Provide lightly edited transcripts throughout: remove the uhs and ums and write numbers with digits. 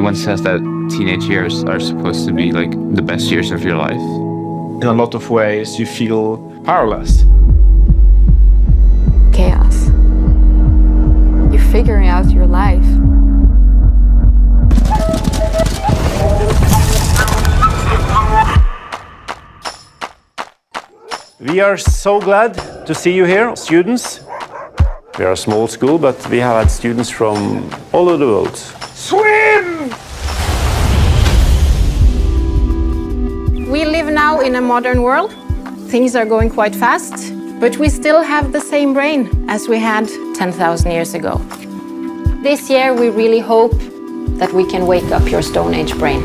Everyone says that teenage years are supposed to be like the best years of your life. In a lot of ways, you feel powerless. Chaos. You're figuring out your life. We are so glad to see you here, students. We are a small school, but we have had students from all over the world. Swim! We live now in a modern world. Things are going quite fast, but we still have the same brain as we had 10,000 years ago. This year, we really hope that we can wake up your Stone Age brain.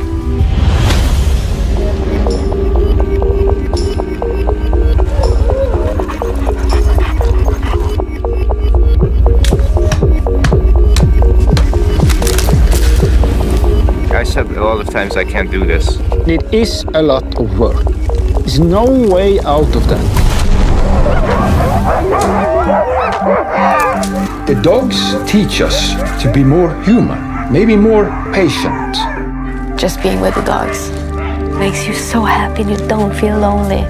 I said a lot of times I can't do this. It is a lot of work. There's no way out of that. The dogs teach us to be more human, maybe more patient. Just being with the dogs makes you so happy and you don't feel lonely.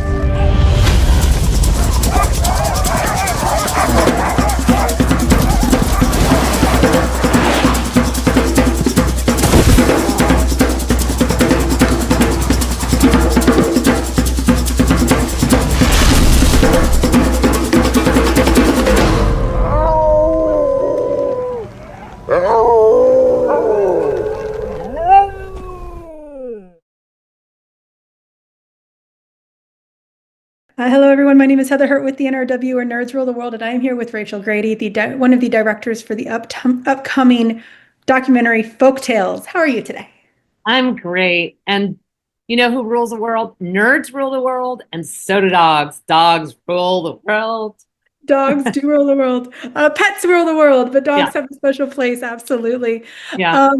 Hello, everyone. My name is Heather Hurt with the NRW, or Nerds Rule the World, and I am here with Rachel Grady, one of the directors for the upcoming documentary Folktales. How are you today? I'm great. And you know who rules the world? Nerds rule the world, and so do dogs. Dogs rule the world. Dogs do rule the world. Pets rule the world, but dogs have a special place, absolutely. Yeah.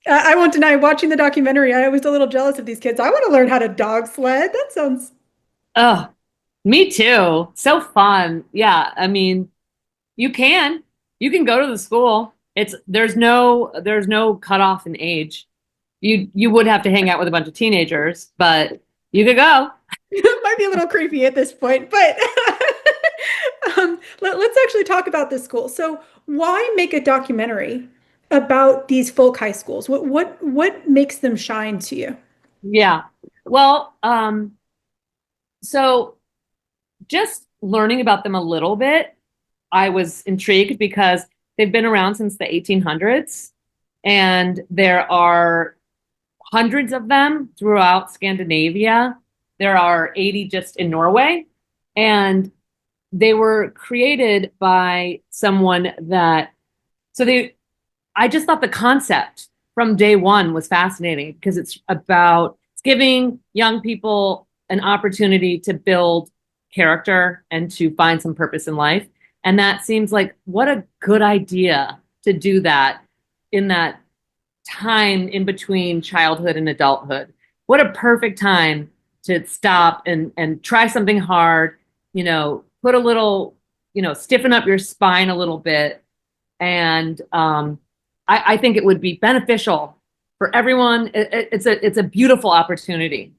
I won't deny, watching the documentary, I was a little jealous of these kids. I want to learn how to dog sled. That sounds... Oh, me too. So fun. Yeah. I mean, you can go to the school. There's no cutoff in age. You would have to hang out with a bunch of teenagers, but you could go. It might be a little creepy at this point, but let's actually talk about this school. So why make a documentary about these folk high schools? What makes them shine to you? Yeah. Well, so just learning about them a little bit, I was intrigued because they've been around since the 1800s, and there are hundreds of them throughout Scandinavia. There are 80 just in Norway, and they were created by someone I just thought the concept from day one was fascinating because it's giving young people an opportunity to build character and to find some purpose in life. And that seems like what a good idea to do that in that time in between childhood and adulthood. What a perfect time to stop and try something hard, put a little, stiffen up your spine a little bit. And I think it would be beneficial for everyone. It's a beautiful opportunity.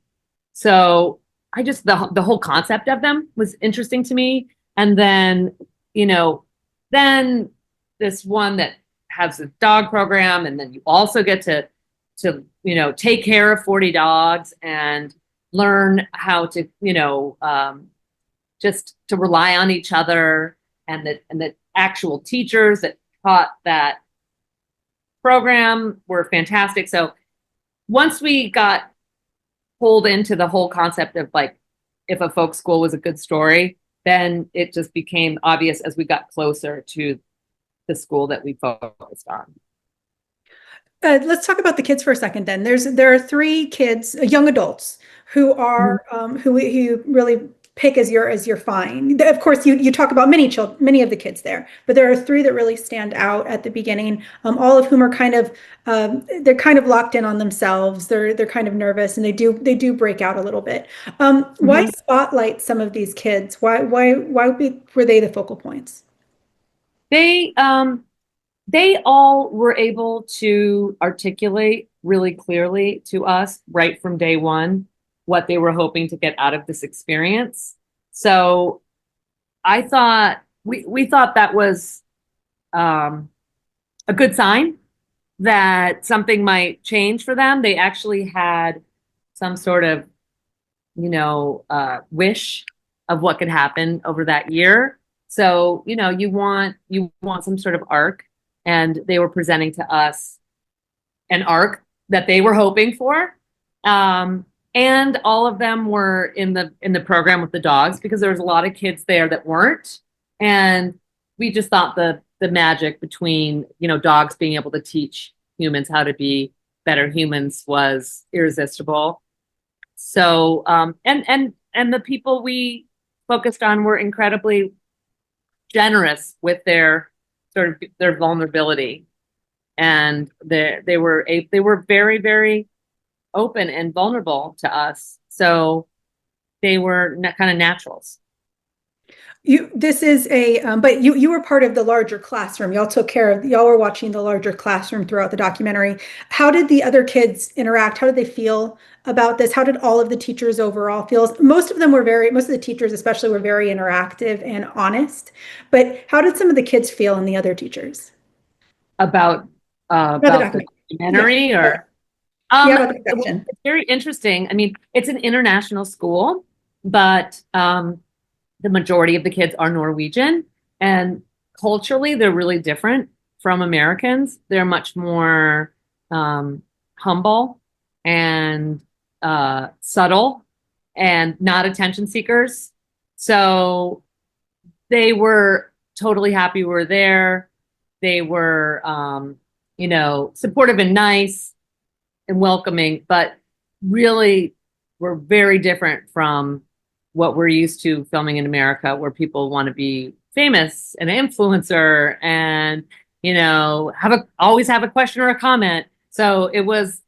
So I just, the whole concept of them was interesting to me. And then, then this one that has a dog program, and then you also get to take care of 40 dogs and learn how to, just to rely on each other, and the actual teachers that taught that program were fantastic. So once we got pulled into the whole concept of like, if a folk school was a good story, then it just became obvious as we got closer to the school that we focused on. Let's talk about the kids for a second. Then there are 3 kids, young adults, who are who you really pick as your find. Of course, you talk about many of the kids there, but there are 3 that really stand out at the beginning. All of whom are kind of they're kind of locked in on themselves. They're kind of nervous, and they do break out a little bit. Why spotlight some of these kids? Why were they the focal points? They all were able to articulate really clearly to us right from day one what they were hoping to get out of this experience. So I thought we thought that was a good sign that something might change for them. They actually had some sort of, wish of what could happen over that year. So, you want some sort of arc, and they were presenting to us an arc that they were hoping for. And all of them were in the program with the dogs, because there was a lot of kids there that weren't. And we just thought the magic between, dogs being able to teach humans how to be better humans was irresistible. So, and the people we focused on were incredibly generous with their their vulnerability, and they were very, very open and vulnerable to us. So they were kind of naturals. This is but you were part of the larger classroom. Y'all were watching the larger classroom throughout the documentary. How did the other kids interact? How did they feel about this? How did all of the teachers overall feel? Most of the teachers especially were very interactive and honest, but how did some of the kids feel and the other teachers? About the documentary? Yeah. Or about the production. It's very interesting. I mean, it's an international school, but the majority of the kids are Norwegian, and culturally they're really different from Americans. They're much more humble and subtle and not attention seekers. So they were totally happy we were there. They were, supportive and nice and welcoming, but really were very different from what we're used to filming in America, where people want to be famous and an influencer and, always have a question or a comment. So it's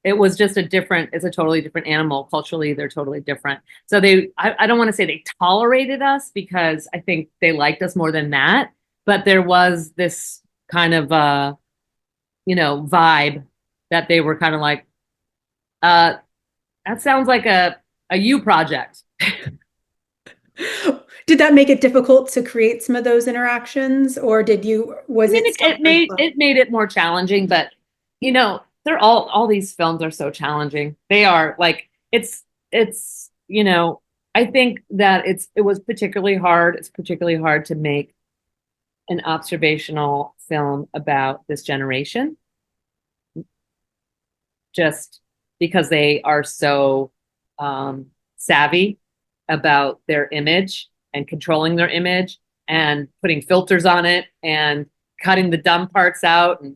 a totally different animal. Culturally, they're totally different. So I don't want to say they tolerated us, because I think they liked us more than that. But there was this kind of, vibe that they were kind of like, that sounds like a you project. Did that make it difficult to create some of those interactions, or it made it more challenging, but they're all these films are so challenging. They are like, it's I think that it was particularly hard. It's particularly hard to make an observational film about this generation, just because they are so savvy about their image and controlling their image and putting filters on it and cutting the dumb parts out. And,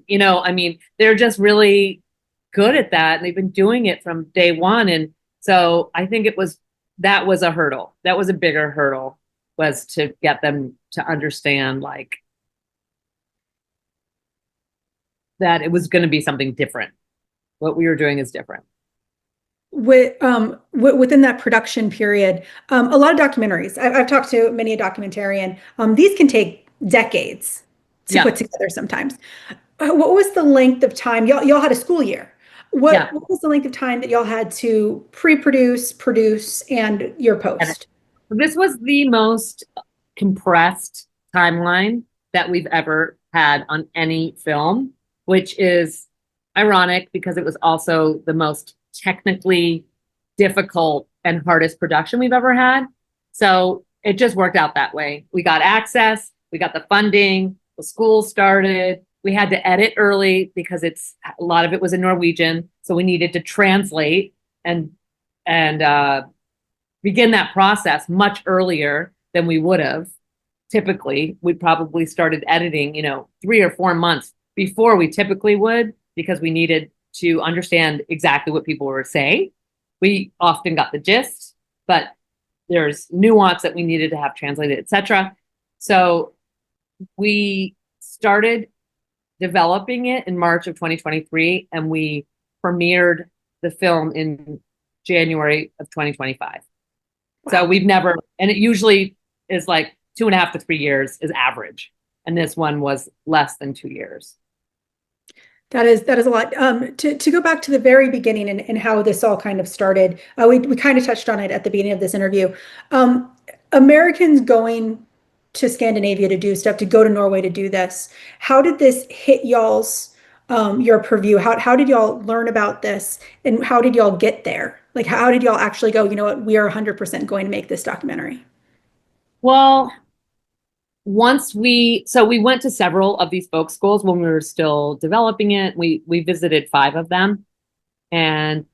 they're just really good at that. And they've been doing it from day one. And so I think that was a hurdle. That was a bigger hurdle, was to get them to understand that it was going to be something different. What we were doing is different. Within that production period, a lot of documentaries, I've talked to many a documentarian, these can take decades to put together sometimes. What was the length of time? Y'all had a school year. What was the length of time that y'all had to pre-produce, produce, and your post? This was the most compressed timeline that we've ever had on any film, which is ironic because it was also the most technically difficult and hardest production we've ever had. So it just worked out that way. We got access, we got the funding, the school started. We had to edit early because a lot of it was in Norwegian. So we needed to translate and begin that process much earlier than we would have. Typically, we probably started editing, 3 or 4 months before we typically would, because we needed to understand exactly what people were saying. We often got the gist, but there's nuance that we needed to have translated, etc. So we started developing it in March of 2023, and we premiered the film in January of 2025. Wow. So we've never, and it usually is like 2.5 to 3 years is average. And this one was less than 2 years. That is a lot. To go back to the very beginning and how this all kind of started, we kind of touched on it at the beginning of this interview. Americans going to Scandinavia to do stuff, to go to Norway to do this. How did this hit y'all's your purview? How did y'all learn about this, and how did y'all get there? Like, how did y'all actually go, you know what, we are 100% going to make this documentary? Well, we went to several of these folk schools when we were still developing it. We visited 5 of them, and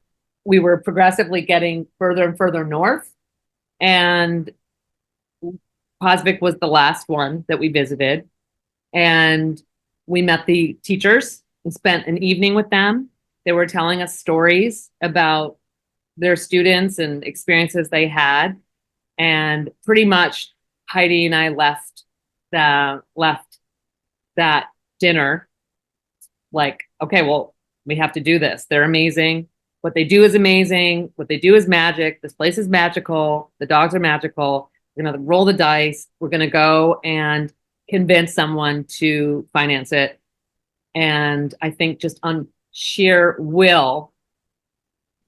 we were progressively getting further and further north. And Pasvik was the last one that we visited, and we met the teachers and spent an evening with them. They were telling us stories about their students and experiences they had, and pretty much Heidi and I left that dinner like, okay, well, we have to do this. They're amazing. What they do is amazing. What they do is magic. This place is magical. The dogs are magical. We're going to roll the dice. We're going to go and convince someone to finance it. And I think just on sheer will,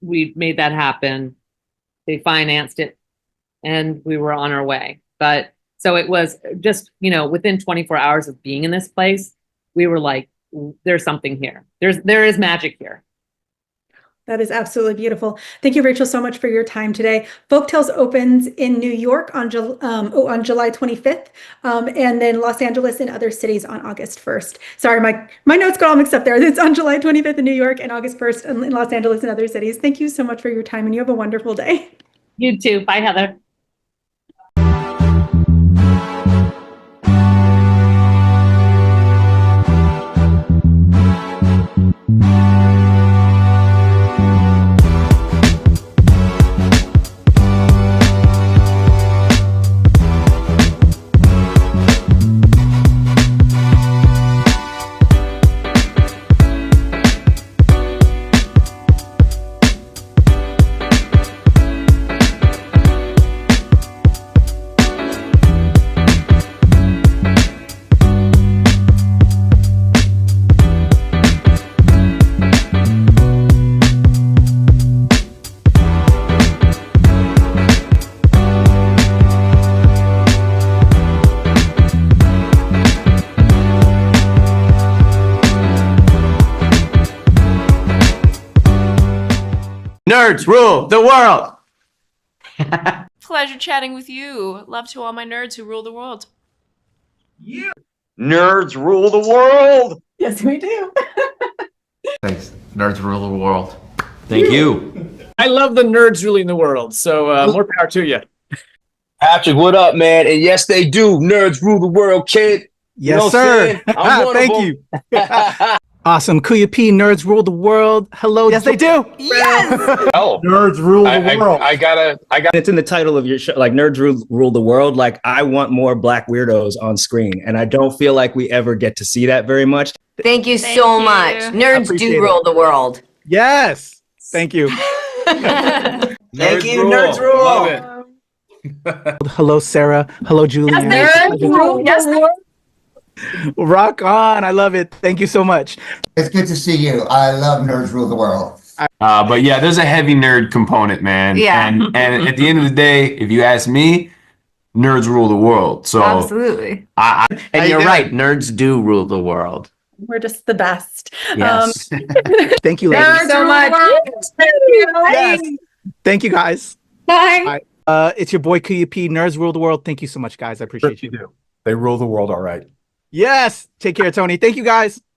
we made that happen. They financed it, and we were on our way. But so it was just, within 24 hours of being in this place, we were like, there's something here. There is magic here. That is absolutely beautiful. Thank you, Rachel, so much for your time today. Folktales opens in New York on July 25th, and then Los Angeles and other cities on August 1st. Sorry, my notes got all mixed up there. It's on July 25th in New York and August 1st in Los Angeles and other cities. Thank you so much for your time, and you have a wonderful day. You too. Bye, Heather. Nerds rule the world. Pleasure chatting with you. Love to all my nerds who rule the world. Yeah. Nerds rule the world. Yes, we do. Thanks. Nerds rule the world. Thank you. I love the nerds ruling the world, so more power to you. Patrick, what up, man? And yes, they do. Nerds rule the world, kid. Yes, sir. Thank you. Awesome. Kuya P, nerds rule the world. Hello. Yes, they do. Yes. Oh, nerds rule the world. I got. It's in the title of your show, like nerds rule the world. Like, I want more Black weirdos on screen, and I don't feel like we ever get to see that very much. Thank you so much. Nerds do rule the world. Yes. Thank you. Thank you, nerds rule. Love it. Hello, Sarah. Hello, Julian. Yes, nerds rule. Yes, rock on. I love it. Thank you so much. It's good to see you. I love Nerds Rule the World. But yeah, there's a heavy nerd component, man. Yeah. And at the end of the day, if you ask me, nerds rule the world. So absolutely. And you're right. Nerds do rule the world. We're just the best. yes. Thank you, ladies. Nerds so much. Thank you. Yes. Thank you, guys. Bye. It's your boy Kuya P. Nerds rule the world. Thank you so much, guys. I appreciate you. They rule the world, all right. Yes. Take care, Tony. Thank you, guys.